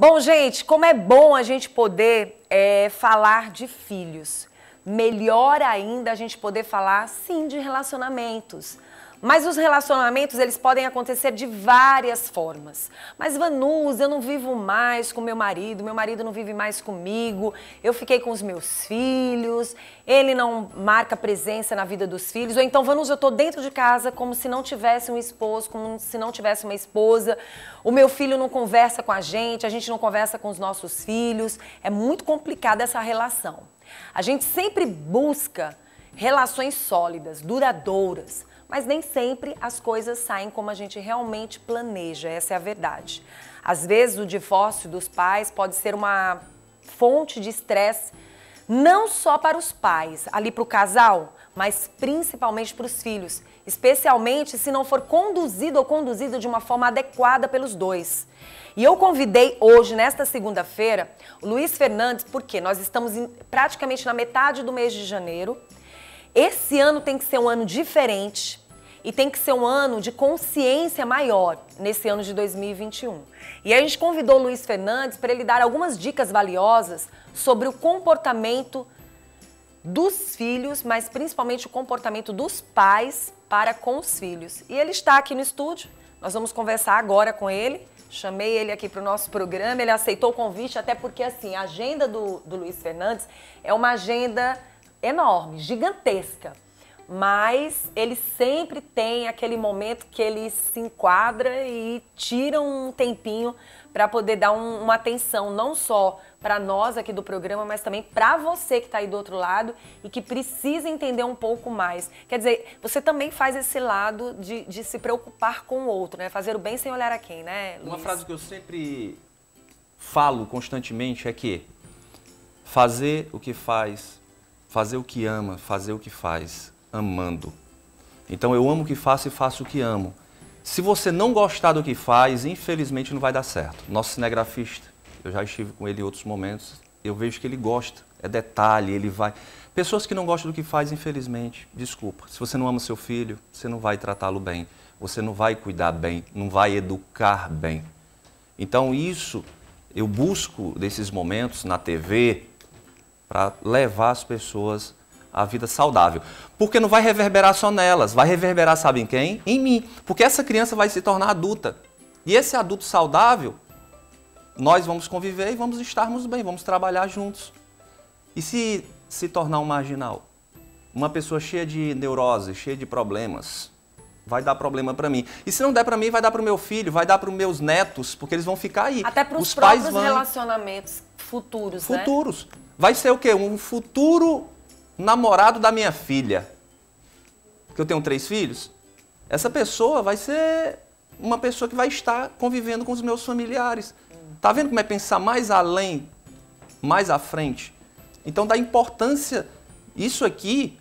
Bom, gente, como é bom a gente poder falar de filhos. Melhor ainda a gente poder falar, sim, de relacionamentos. Mas os relacionamentos, eles podem acontecer de várias formas. Mas, Vanusa, eu não vivo mais com meu marido não vive mais comigo, eu fiquei com os meus filhos, ele não marca presença na vida dos filhos. Ou então, Vanusa, eu tô dentro de casa como se não tivesse um esposo, como se não tivesse uma esposa. O meu filho não conversa com a gente não conversa com os nossos filhos. É muito complicada essa relação. A gente sempre busca relações sólidas, duradouras. Mas nem sempre as coisas saem como a gente realmente planeja, essa é a verdade. Às vezes o divórcio dos pais pode ser uma fonte de estresse, não só para os pais, ali para o casal, mas principalmente para os filhos, especialmente se não for conduzido ou conduzida de uma forma adequada pelos dois. E eu convidei hoje, nesta segunda-feira, o Luiz Fernandes, porque nós estamos praticamente na metade do mês de janeiro. Esse ano tem que ser um ano diferente e tem que ser um ano de consciência maior nesse ano de 2021. E a gente convidou o Luiz Fernandes para ele dar algumas dicas valiosas sobre o comportamento dos filhos, mas principalmente o comportamento dos pais para com os filhos. E ele está aqui no estúdio, nós vamos conversar agora com ele. Chamei ele aqui para o nosso programa, ele aceitou o convite, até porque assim, a agenda do Luiz Fernandes é uma agenda enorme, gigantesca, mas ele sempre tem aquele momento que ele se enquadra e tira um tempinho para poder dar uma atenção, não só para nós aqui do programa, mas também para você que está aí do outro lado e que precisa entender um pouco mais. Quer dizer, você também faz esse lado de se preocupar com o outro, né? Fazer o bem sem olhar a quem, né, Luiz? Uma frase que eu sempre falo constantemente é que fazer o que faz, fazer o que ama, fazer o que faz, amando. Então eu amo o que faço e faço o que amo. Se você não gostar do que faz, infelizmente não vai dar certo. Nosso cinegrafista, eu já estive com ele em outros momentos, eu vejo que ele gosta, é detalhe, ele vai... Pessoas que não gostam do que faz, infelizmente, desculpa. Se você não ama seu filho, você não vai tratá-lo bem, você não vai cuidar bem, não vai educar bem. Então isso, eu busco desses momentos na TV para levar as pessoas a vida saudável. Porque não vai reverberar só nelas, vai reverberar, sabe em quem? Em mim. Porque essa criança vai se tornar adulta. E esse adulto saudável, nós vamos conviver e vamos estarmos bem, vamos trabalhar juntos. E se tornar um marginal? Uma pessoa cheia de neurose, cheia de problemas, vai dar problema para mim. E se não der para mim, vai dar para o meu filho, vai dar para os meus netos, porque eles vão ficar aí. Até para os próprios relacionamentos futuros, né? Futuros. Vai ser o quê? Um futuro namorado da minha filha, porque eu tenho 3 filhos, essa pessoa vai ser uma pessoa que vai estar convivendo com os meus familiares. Tá vendo como é pensar mais além, mais à frente? Então dá importância, isso aqui,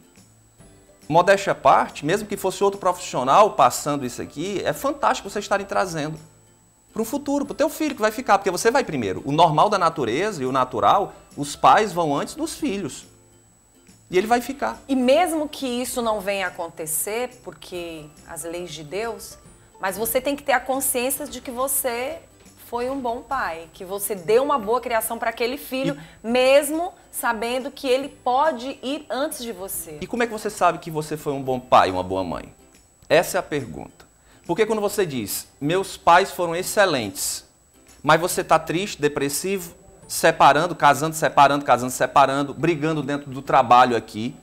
modéstia à parte, mesmo que fosse outro profissional passando isso aqui, é fantástico vocês estarem trazendo para o futuro, para o teu filho que vai ficar, porque você vai primeiro. O normal da natureza e o natural, os pais vão antes dos filhos. E ele vai ficar. E mesmo que isso não venha a acontecer, porque as leis de Deus, mas você tem que ter a consciência de que você foi um bom pai, que você deu uma boa criação para aquele filho, mesmo sabendo que ele pode ir antes de você. E como é que você sabe que você foi um bom pai, uma boa mãe? Essa é a pergunta. Porque quando você diz, meus pais foram excelentes, mas você está triste, depressivo, separando, casando, separando, brigando dentro do trabalho aqui,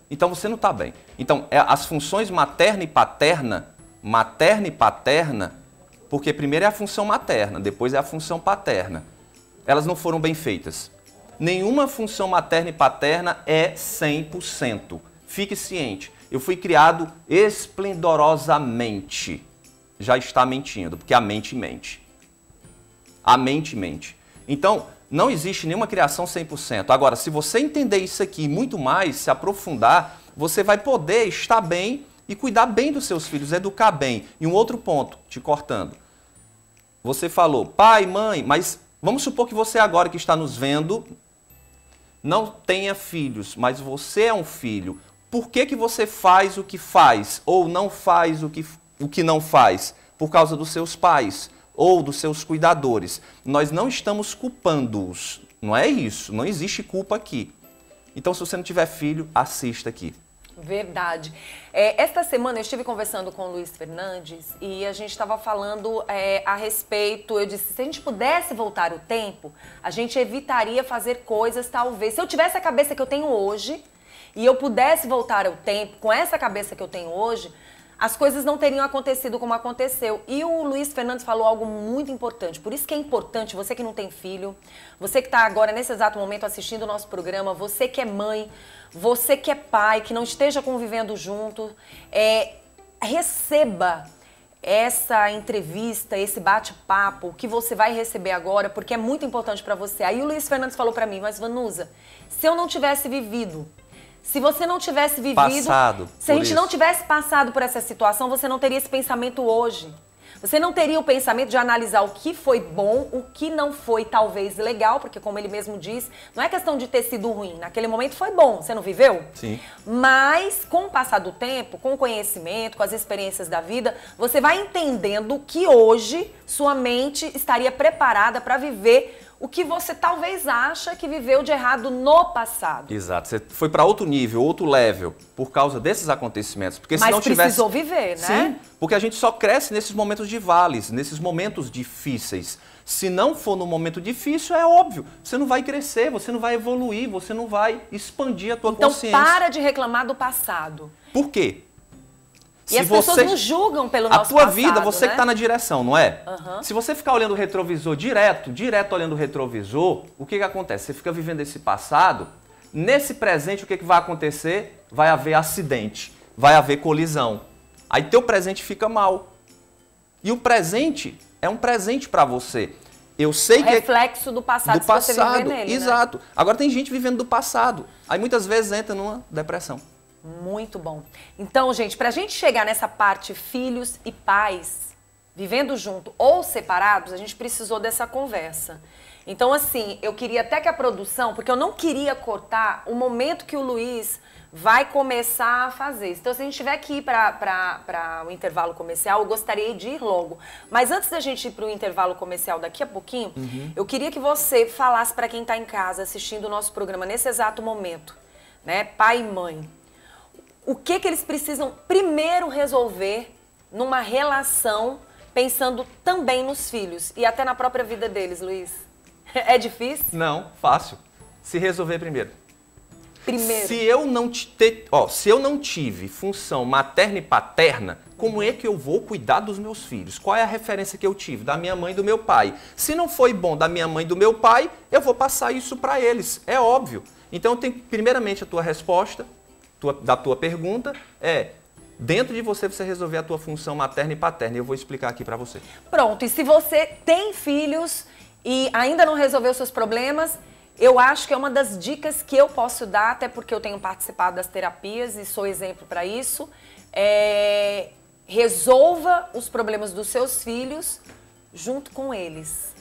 então você não está bem. Então, as funções materna e paterna, porque primeiro é a função materna, depois é a função paterna, elas não foram bem feitas. Nenhuma função materna e paterna é 100%. Fique ciente, eu fui criado esplendorosamente. Já está mentindo, porque a mente mente. A mente mente. Então, não existe nenhuma criação 100%. Agora, se você entender isso aqui muito mais, se aprofundar, você vai poder estar bem e cuidar bem dos seus filhos, educar bem. E um outro ponto, te cortando. Você falou, pai, mãe, mas vamos supor que você agora que está nos vendo, não tenha filhos, mas você é um filho. Por que você faz o que faz ou não faz o que não faz? Por causa dos seus pais. ou dos seus cuidadores. Nós não estamos culpando-os. Não é isso. Não existe culpa aqui. Então, se você não tiver filho, assista aqui. Verdade. Esta semana eu estive conversando com o Luiz Fernandes e a gente estava falando a respeito, eu disse, se a gente pudesse voltar o tempo, a gente evitaria fazer coisas, talvez, se eu tivesse a cabeça que eu tenho hoje e eu pudesse voltar ao tempo com essa cabeça que eu tenho hoje, as coisas não teriam acontecido como aconteceu. E o Luiz Fernandes falou algo muito importante. Por isso que é importante, você que não tem filho, você que está agora, nesse exato momento, assistindo o nosso programa, você que é mãe, você que é pai, que não esteja convivendo junto, receba essa entrevista, esse bate-papo que você vai receber agora, porque é muito importante para você. Aí o Luiz Fernandes falou para mim, mas Vanusa, se eu não tivesse vivido, se você não tivesse vivido, se a gente não tivesse passado por essa situação, você não teria esse pensamento hoje. Você não teria o pensamento de analisar o que foi bom, o que não foi talvez legal, porque como ele mesmo diz, não é questão de ter sido ruim. Naquele momento foi bom, você não viveu? Sim. Mas com o passar do tempo, com o conhecimento, com as experiências da vida, você vai entendendo que hoje sua mente estaria preparada para viver o que você talvez acha que viveu de errado no passado. Exato. Você foi para outro nível, outro level, por causa desses acontecimentos. Porque se Mas não precisou viver, né? Sim, porque a gente só cresce nesses momentos de vales, nesses momentos difíceis. Se não for no momento difícil, é óbvio, você não vai crescer, você não vai evoluir, você não vai expandir a tua consciência. Então para de reclamar do passado. Por quê? E as pessoas nos julgam pelo nosso passado, a tua vida, você que está na direção, não é? Uhum. Se você ficar olhando o retrovisor direto olhando o retrovisor, o que acontece? Você fica vivendo esse passado, nesse presente o que vai acontecer? Vai haver acidente, vai haver colisão. Aí teu presente fica mal. E o presente é um presente para você. Eu sei que reflexo do passado, do passado, se você viver nele, exato. Né? Agora tem gente vivendo do passado. Aí muitas vezes entra numa depressão. Muito bom. Então, gente, pra gente chegar nessa parte filhos e pais, vivendo junto ou separados, a gente precisou dessa conversa. Então, assim, eu queria até que a produção, porque eu não queria cortar o momento que o Luiz vai começar a fazer. Então, se a gente tiver que ir para o intervalo comercial, eu gostaria de ir logo. Mas antes da gente ir para o intervalo comercial daqui a pouquinho, eu queria que você falasse para quem está em casa assistindo o nosso programa nesse exato momento, né, pai e mãe. O que eles precisam primeiro resolver numa relação, pensando também nos filhos e até na própria vida deles, Luiz? É difícil? Não, fácil. Se resolver primeiro. Primeiro. Se eu não tive função materna e paterna, como é que eu vou cuidar dos meus filhos? Qual é a referência que eu tive? Da minha mãe e do meu pai. Se não foi bom da minha mãe e do meu pai, eu vou passar isso para eles. É óbvio. Então, tem primeiramente a tua resposta da tua pergunta dentro de você resolver a tua função materna e paterna. E eu vou explicar aqui para você. Pronto, e se você tem filhos e ainda não resolveu seus problemas, eu acho que é uma das dicas que eu posso dar, até porque eu tenho participado das terapias e sou exemplo para isso, resolva os problemas dos seus filhos junto com eles.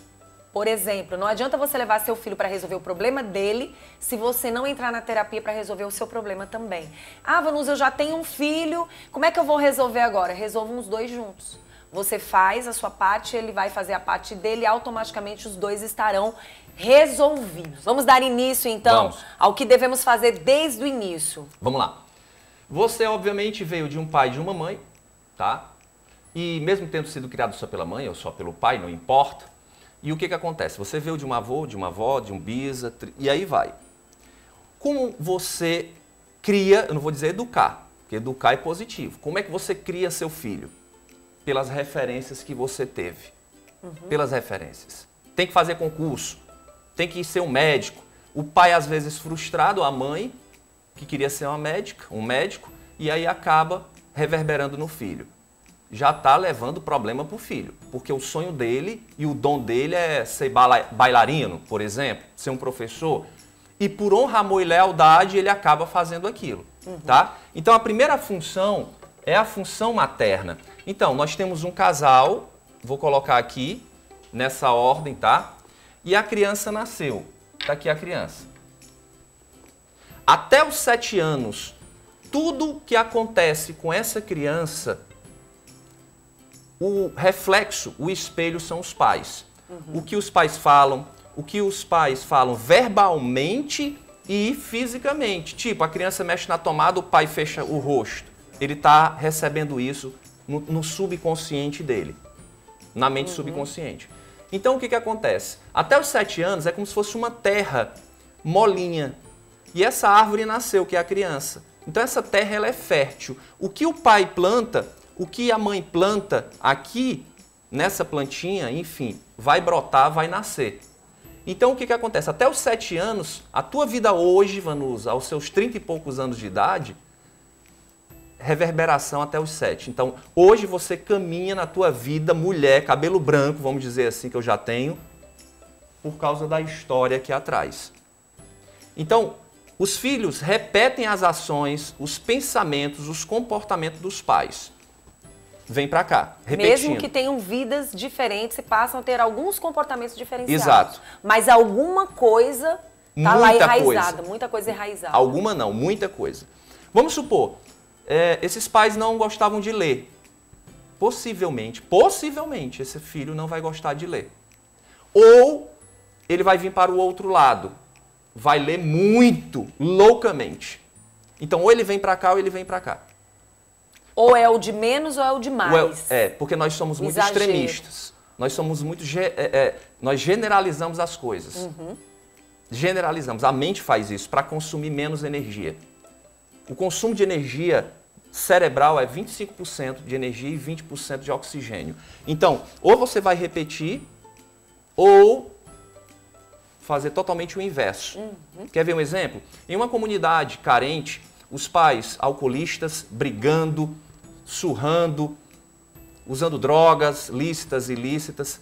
Por exemplo, não adianta você levar seu filho para resolver o problema dele se você não entrar na terapia para resolver o seu problema também. Ah, Vanusa, eu já tenho um filho, como é que eu vou resolver agora? Resolvam os dois juntos. Você faz a sua parte, ele vai fazer a parte dele e automaticamente os dois estarão resolvidos. Vamos dar início, então, ao que devemos fazer desde o início. Vamos lá. Você, obviamente, veio de um pai e de uma mãe, tá? E mesmo tendo sido criado só pela mãe ou só pelo pai, não importa. E o que acontece? Você veio de um avô, de uma avó, de um bisa, e aí vai. Como você cria, eu não vou dizer educar, porque educar é positivo. Como é que você cria seu filho? Pelas referências que você teve. Pelas referências. Tem que fazer concurso, tem que ser um médico. O pai, às vezes, frustrado, a mãe, que queria ser uma médica, um médico, e aí acaba reverberando no filho. Já está levando problema para o filho, porque o sonho dele e o dom dele é ser bailarino, por exemplo, ser um professor, e por honra, amor e lealdade ele acaba fazendo aquilo, tá? Então a primeira função é a função materna. Então nós temos um casal, vou colocar aqui nessa ordem, tá? E a criança nasceu, tá aqui a criança. Até os 7 anos, tudo que acontece com essa criança o reflexo, o espelho são os pais. O que os pais falam, verbalmente e fisicamente. Tipo, a criança mexe na tomada, o pai fecha o rosto. Ele está recebendo isso no subconsciente dele, na mente subconsciente. Então, o que acontece? Até os 7 anos é como se fosse uma terra molinha. E essa árvore nasceu, que é a criança. Então, essa terra ela é fértil. O que o pai planta, o que a mãe planta aqui, nessa plantinha, enfim, vai brotar, vai nascer. Então, o que acontece? Até os 7 anos, a tua vida hoje, Vanusa, aos seus 30 e poucos anos de idade, reverberação até os 7. Então, hoje você caminha na tua vida, mulher, cabelo branco, vamos dizer assim, que eu já tenho, por causa da história aqui atrás. Então, os filhos repetem as ações, os pensamentos, os comportamentos dos pais. Vem pra cá, repetindo. Mesmo que tenham vidas diferentes e passam a ter alguns comportamentos diferenciados. Exato. Mas alguma coisa tá lá enraizada, muita coisa enraizada. Alguma não, muita coisa. Vamos supor, esses pais não gostavam de ler. Possivelmente, esse filho não vai gostar de ler. Ou ele vai vir para o outro lado. Vai ler muito, loucamente. Então, ou ele vem para cá ou ele vem para cá. Ou é o de menos ou é o de mais. Porque nós somos muito extremistas. Nós somos muito... nós generalizamos as coisas. Generalizamos. A mente faz isso para consumir menos energia. O consumo de energia cerebral é 25% de energia e 20% de oxigênio. Então, ou você vai repetir, ou fazer totalmente o inverso. Quer ver um exemplo? Em uma comunidade carente, os pais alcoolistas brigando, surrando, usando drogas lícitas e ilícitas.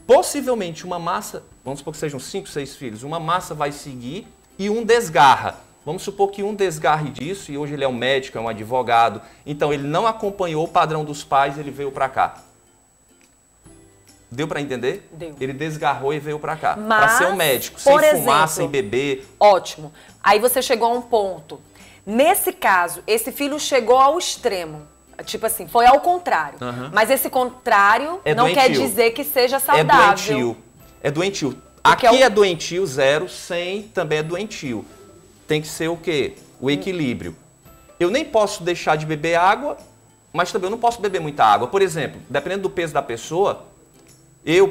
Possivelmente uma massa, vamos supor que sejam 5, 6 filhos, uma massa vai seguir e um desgarra. Vamos supor que um desgarre disso, e hoje ele é um médico, é um advogado, então ele não acompanhou o padrão dos pais, ele veio para cá. Deu para entender? Deu. Ele desgarrou e veio para cá. Para ser um médico, sem fumar, sem beber. Ótimo. Aí você chegou a um ponto. Nesse caso, esse filho chegou ao extremo. Tipo assim, foi ao contrário. Mas esse contrário não quer dizer que seja saudável. É doentio. Aqui é doentio, 0, 100 também é doentio. Tem que ser o quê? O equilíbrio. Eu nem posso deixar de beber água, mas também eu não posso beber muita água. Por exemplo, dependendo do peso da pessoa,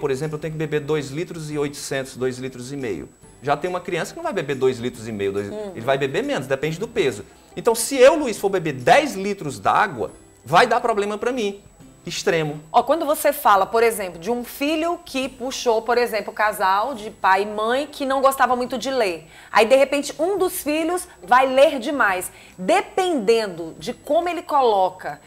por exemplo, eu tenho que beber 2 litros e 800, 2 litros e meio. Já tem uma criança que não vai beber 2 litros e meio, ele vai beber menos, depende do peso. Então, se eu, Luiz, for beber 10 litros d'água, vai dar problema para mim. Extremo. Quando você fala, por exemplo, de um filho que puxou, por exemplo, o casal de pai e mãe que não gostava muito de ler. Aí, de repente, um dos filhos vai ler demais. Dependendo de como ele coloca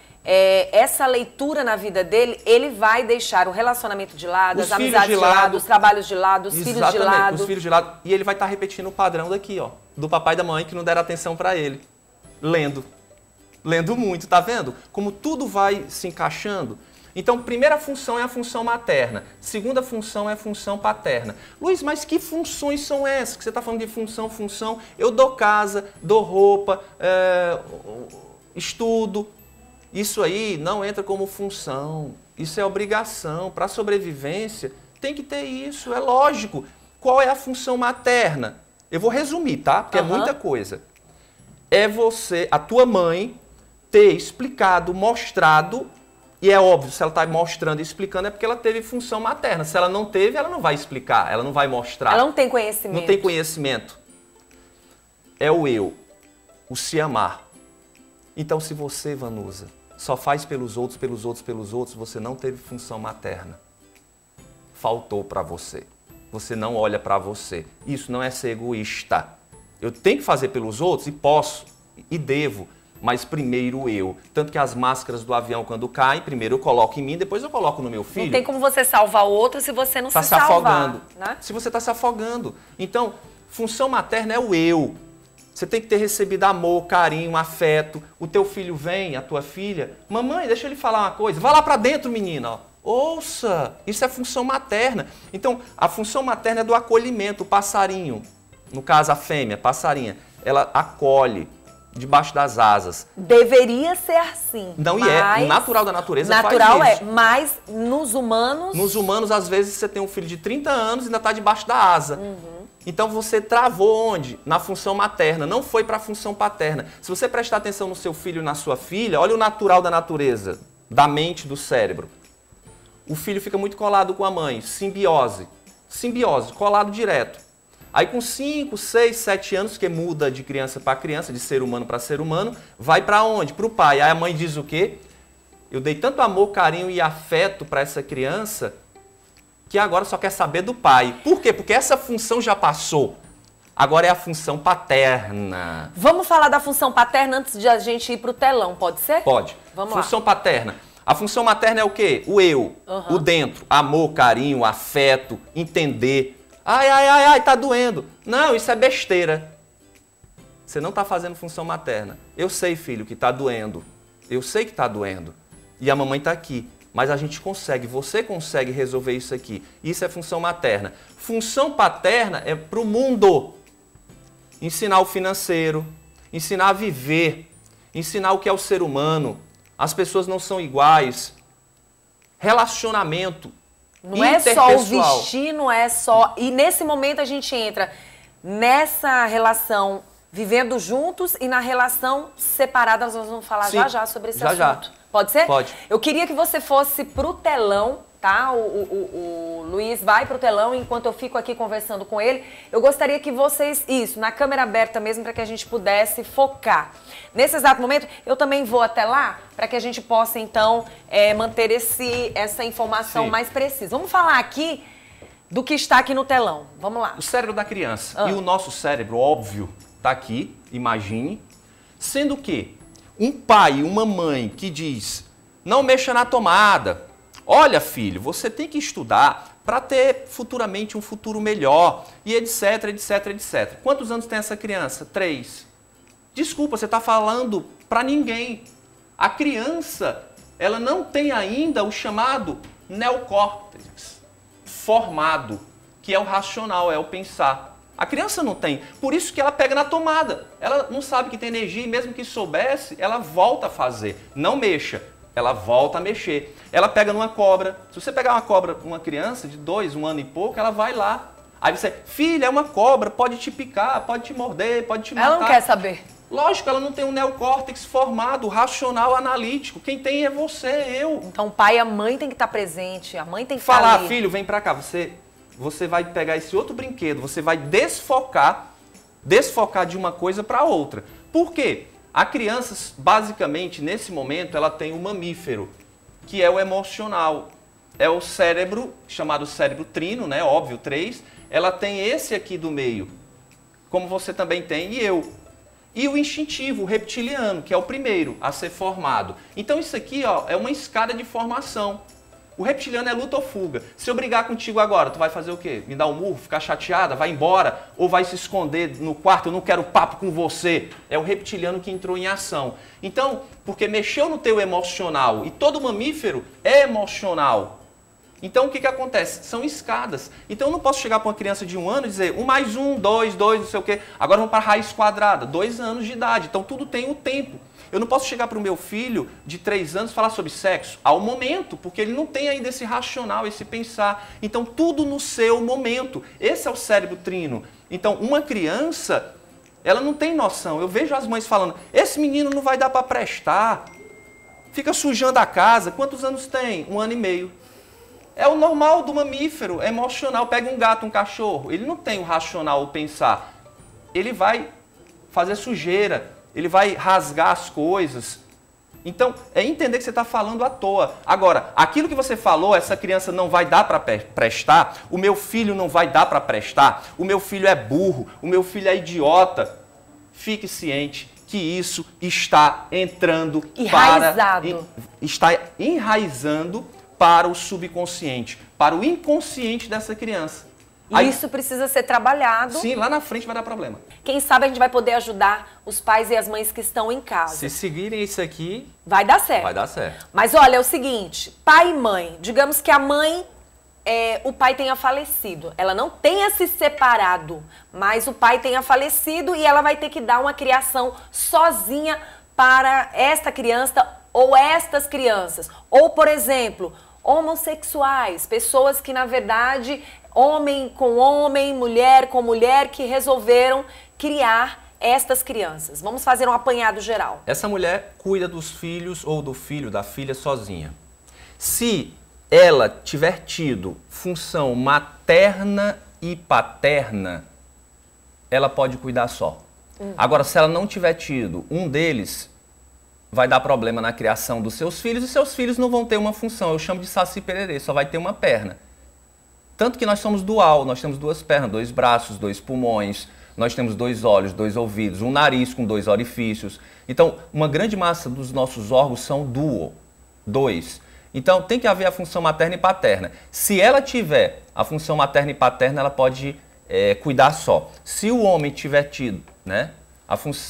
essa leitura na vida dele, ele vai deixar o relacionamento de lado, as amizades de lado, os trabalhos de lado, os filhos de lado. Os filhos de lado. E ele vai estar repetindo o padrão daqui, ó, do papai e da mãe que não deram atenção para ele. Lendo muito, tá vendo? Como tudo vai se encaixando. Então, primeira função é a função materna. Segunda função é a função paterna. Luiz, mas que funções são essas? Que você está falando de função. Eu dou casa, dou roupa, estudo. Isso aí não entra como função. Isso é obrigação. Para a sobrevivência, tem que ter isso, é lógico. Qual é a função materna? Eu vou resumir, tá? Porque é muita coisa. É você, a tua mãe, ter explicado, mostrado, e é óbvio, se ela está mostrando e explicando é porque ela teve função materna. Se ela não teve, ela não vai explicar, ela não vai mostrar. Ela não tem conhecimento. Não tem conhecimento. É o eu, o se amar. Então, se você, Vanusa, só faz pelos outros, você não teve função materna. Faltou para você. Você não olha para você. Isso não é ser egoísta. Eu tenho que fazer pelos outros e posso e devo, mas primeiro eu. Tanto que as máscaras do avião, quando caem, primeiro eu coloco em mim, depois eu coloco no meu filho. Não tem como você salvar o outro se você não se salvar. Está se afogando. Né? Se você está se afogando. Então, função materna é o eu. Você tem que ter recebido amor, carinho, afeto. O teu filho vem, a tua filha, mamãe, deixa ele falar uma coisa. Vai lá para dentro, menina. Ó. Ouça, isso é função materna. Então, a função materna é do acolhimento, o passarinho. No caso, a fêmea, passarinha, ela acolhe, debaixo das asas. Deveria ser assim. Não, e é. O natural da natureza faz isso. Natural é, mas nos humanos... Nos humanos, às vezes, você tem um filho de 30 anos e ainda está debaixo da asa. Então, você travou onde? Na função materna, não foi para a função paterna. Se você prestar atenção no seu filho e na sua filha, olha o natural da natureza, da mente, do cérebro. O filho fica muito colado com a mãe, simbiose. Simbiose, colado direto. Aí com 5, 6, 7 anos, que muda de criança para criança, de ser humano para ser humano, vai para onde? Para o pai. Aí a mãe diz o quê? Eu dei tanto amor, carinho e afeto para essa criança que agora só quer saber do pai. Por quê? Porque essa função já passou. Agora é a função paterna. Vamos falar da função paterna antes de a gente ir para o telão, pode ser? Pode. Vamos lá. Função paterna. A função materna é o quê? O eu, o dentro. Amor, carinho, afeto, entender. Ai, tá doendo. Não, isso é besteira. Você não está fazendo função materna. Eu sei, filho, que está doendo. Eu sei que está doendo. E a mamãe está aqui. Mas a gente consegue, você consegue resolver isso aqui. Isso é função materna. Função paterna é para o mundo. Ensinar o financeiro, ensinar a viver, ensinar o que é o ser humano. As pessoas não são iguais. Relacionamento. Não é só o vestir, não é só... E nesse momento a gente entra nessa relação vivendo juntos e na relação separada. Nós vamos falar já sobre esse assunto. Pode ser? Pode. Eu queria que você fosse pro telão, tá? O Luiz vai pro telão enquanto eu fico aqui conversando com ele. Eu gostaria que vocês, na câmera aberta mesmo, para que a gente pudesse focar. Nesse exato momento, eu também vou até lá, para que a gente possa, então, manter essa informação mais precisa. Vamos falar aqui do que está aqui no telão. Vamos lá. O cérebro da criança. E o nosso cérebro, óbvio, está aqui, imagine. Sendo que um pai e uma mãe que diz, não mexa na tomada. Olha, filho, você tem que estudar para ter futuramente um futuro melhor. E etc, etc, etc. Quantos anos tem essa criança? 3. Desculpa, você está falando para ninguém. A criança, ela não tem ainda o chamado neocórtex formado, que é o racional, é o pensar. A criança não tem. Por isso que ela pega na tomada. Ela não sabe que tem energia e mesmo que soubesse, ela volta a fazer. Não mexa. Ela volta a mexer. Ela pega numa cobra. Se você pegar uma cobra, uma criança de 2, 1 ano e pouco, ela vai lá. Aí você, filha, é uma cobra, pode te picar, pode te morder, pode te matar. Ela não quer saber. Lógico, ela não tem um neocórtex formado, racional, analítico. Quem tem é você, eu. Então o pai e a mãe tem que estar presente, a mãe tem que falar, estar ali. Filho, vem pra cá, você vai pegar esse outro brinquedo, você vai desfocar de uma coisa para outra. Por quê? A criança, basicamente, nesse momento, ela tem um mamífero, que é o emocional. É o cérebro, chamado cérebro trino, né? Óbvio, 3. Ela tem esse aqui do meio, como você também tem, e eu. E o instintivo, o reptiliano, que é o primeiro a ser formado. Então isso aqui, ó, é uma escada de formação. O reptiliano é luta ou fuga. Se eu brigar contigo agora, tu vai fazer o quê? Me dar um murro, ficar chateada, vai embora? Ou vai se esconder no quarto, eu não quero papo com você? É o reptiliano que entrou em ação. Então, porque mexeu no teu emocional, e todo mamífero é emocional. Então, o que acontece? São escadas. Então, eu não posso chegar para uma criança de 1 ano e dizer 1 mais 1, 2, 2, não sei o quê. Agora vamos para a raiz quadrada, 2 anos de idade. Então, tudo tem o tempo. Eu não posso chegar para o meu filho de 3 anos e falar sobre sexo ao momento, porque ele não tem ainda esse racional, esse pensar. Então, tudo no seu momento. Esse é o cérebro trino. Então, uma criança, ela não tem noção. Eu vejo as mães falando, esse menino não vai dar para prestar. Fica sujando a casa. Quantos anos tem? 1 ano e meio. É o normal do mamífero, é emocional. Pega um gato, um cachorro, ele não tem o racional, o pensar. Ele vai fazer sujeira, ele vai rasgar as coisas. Então, é entender que você está falando à toa. Agora, aquilo que você falou, essa criança não vai dar para prestar, o meu filho não vai dar para prestar, o meu filho é burro, o meu filho é idiota. Fique ciente que isso está entrando está enraizando para o subconsciente, para o inconsciente dessa criança. E isso precisa ser trabalhado. Sim, lá na frente vai dar problema. Quem sabe a gente vai poder ajudar os pais e as mães que estão em casa. Se seguirem isso aqui, vai dar certo. Vai dar certo. Mas olha, é o seguinte, pai e mãe, digamos que a mãe o pai tenha falecido, ela não tenha se separado, mas o pai tenha falecido e ela vai ter que dar uma criação sozinha para esta criança ou estas crianças. Ou, por exemplo, homossexuais, pessoas que, na verdade, homem com homem, mulher com mulher, que resolveram criar estas crianças. Vamos fazer um apanhado geral. Essa mulher cuida dos filhos ou do filho, da filha sozinha. Se ela tiver tido função materna e paterna, ela pode cuidar só. Agora, se ela não tiver tido um deles, vai dar problema na criação dos seus filhos e seus filhos não vão ter uma função. Eu chamo de saci pererê, só vai ter uma perna. Tanto que nós somos dual, nós temos duas pernas, 2 braços, 2 pulmões, nós temos 2 olhos, 2 ouvidos, um nariz com 2 orifícios. Então, uma grande massa dos nossos órgãos são duo, 2. Então, tem que haver a função materna e paterna. Se ela tiver a função materna e paterna, ela pode cuidar só. Se o homem tiver tido, né,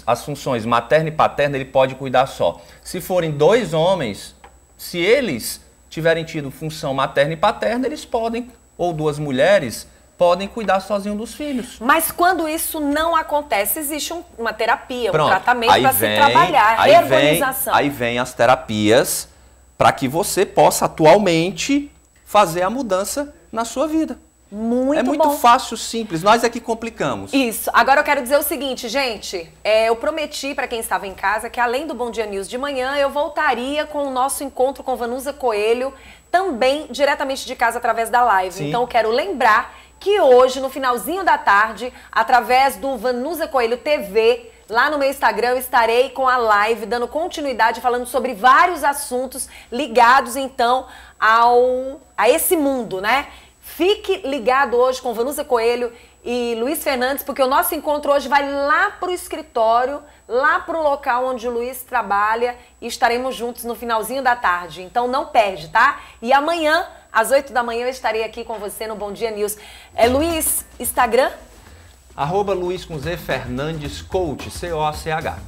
as funções materna e paterna, ele pode cuidar só. Se forem 2 homens, se eles tiverem tido função materna e paterna, eles podem, ou 2 mulheres, podem cuidar sozinho dos filhos. Mas quando isso não acontece, existe uma terapia, Pronto, um tratamento para se trabalhar, reorganização. Aí vem as terapias para que você possa atualmente fazer a mudança na sua vida. Muito É muito bom. fácil, simples. Nós é que complicamos. Isso. Agora eu quero dizer o seguinte, gente. Eu prometi para quem estava em casa que além do Bom Dia News de manhã, eu voltaria com o nosso encontro com Vanusa Coelho, também diretamente de casa através da live. Sim. Então eu quero lembrar que hoje, no finalzinho da tarde, através do Vanusa Coelho TV, lá no meu Instagram, eu estarei com a live, dando continuidade, falando sobre vários assuntos ligados, então, a esse mundo, né? Fique ligado hoje com Vanusa Coelho e Luiz Fernandes, porque o nosso encontro hoje vai lá para o escritório, lá para o local onde o Luiz trabalha, e estaremos juntos no finalzinho da tarde. Então não perde, tá? E amanhã, às 8 da manhã, eu estarei aqui com você no Bom Dia News. Luiz, Instagram? @Luiz com Z Fernandes Coach, C-O-C-H.